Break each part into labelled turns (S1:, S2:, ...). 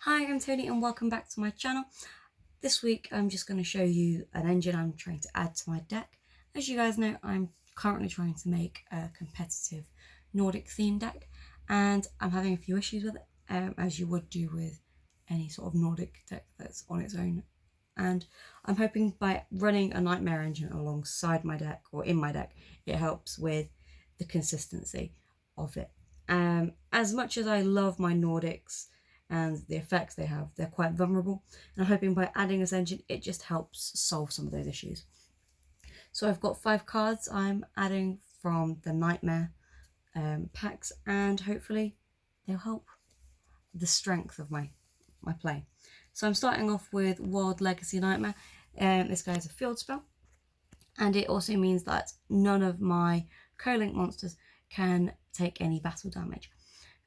S1: Hi, I'm Tony and welcome back to my channel. This week I'm just going to show you an engine I'm trying to add to my deck. As you guys know, I'm currently trying to make a competitive Nordic theme deck and I'm having a few issues with it, as you would do with any sort of Nordic deck that's on its own. And I'm hoping by running a Knightmare engine alongside my deck or in my deck, it helps with the consistency of it. As much as I love my Nordics and the effects they have, they're quite vulnerable. And I'm hoping by adding this engine, it just helps solve some of those issues. So I've got 5 cards I'm adding from the Knightmare packs, and hopefully they'll help the strength of my play. So I'm starting off with Wild Legacy Knightmare. This guy is a field spell, and it also means that none of my co-link monsters can take any battle damage.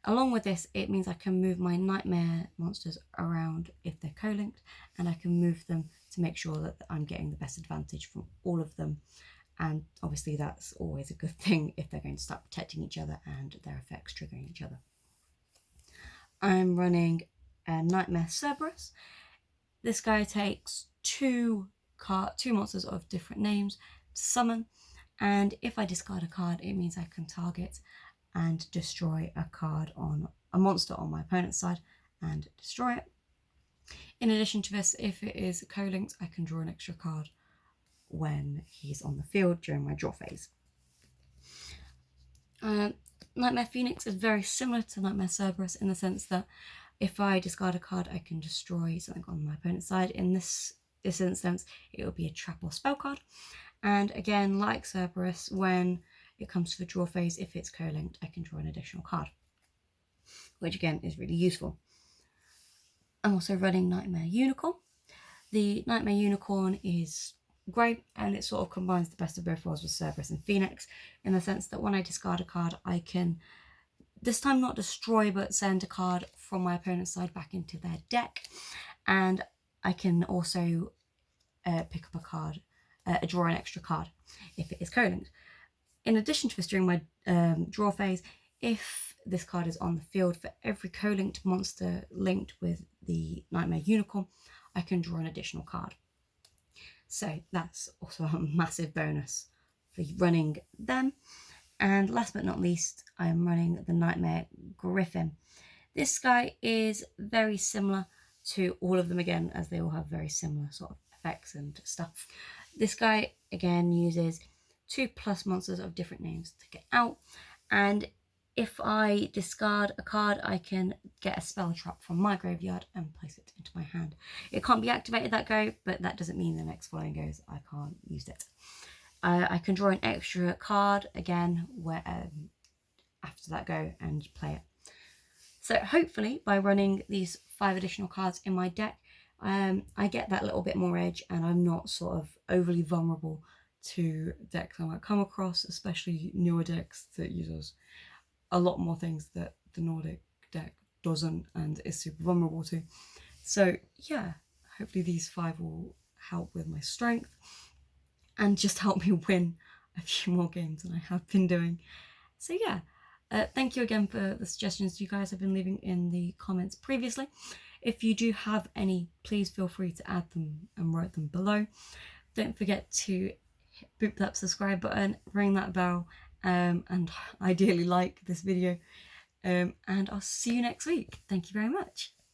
S1: Along with this, it means I can move my Knightmare monsters around if they're co-linked, and I can move them to make sure that I'm getting the best advantage from all of them. And obviously that's always a good thing if they're going to start protecting each other and their effects triggering each other. I'm running a Knightmare Cerberus. This guy takes two monsters of different names to summon, and if I discard a card, it means I can target and destroy a monster on my opponent's side and destroy it. In addition to this, if it is co-linked, I can draw an extra card when he's on the field during my draw phase. Knightmare Phoenix is very similar to Knightmare Cerberus in the sense that if I discard a card, I can destroy something on my opponent's side. In this instance, it will be a trap or spell card. And again, like Cerberus, when it comes to the draw phase, if it's co-linked, I can draw an additional card, which again is really useful. I'm also running Knightmare Unicorn. The Knightmare Unicorn is great, and it sort of combines the best of both worlds with Cerberus and Phoenix in the sense that when I discard a card, I can this time not destroy but send a card from my opponent's side back into their deck, and I can also pick up a card, draw an extra card if it is co-linked. In addition to this, during my draw phase, if this card is on the field, for every co-linked monster linked with the Knightmare Unicorn, I can draw an additional card. So that's also a massive bonus for running them. And last but not least, I am running the Knightmare Griffin. This guy is very similar to all of them again, as they all have very similar sort of effects and stuff. This guy again uses 2+ monsters of different names to get out, and if I discard a card, I can get a spell trap from my graveyard and place it into my hand. It can't be activated that go, but that doesn't mean the next following goes I can't use it. I can draw an extra card again after that go and play it. So hopefully by running these 5 additional cards in my deck, I get that little bit more edge, and I'm not sort of overly vulnerable to decks I might come across, especially newer decks that uses a lot more things that the Nordic deck doesn't and is super vulnerable to. So yeah, hopefully these 5 will help with my strength and just help me win a few more games than I have been doing. So yeah, thank you again for the suggestions you guys have been leaving in the comments previously. If you do have any, please feel free to add them and write them below. Don't forget to boop that subscribe button, ring that bell, and ideally like this video. And I'll see you next week. Thank you very much.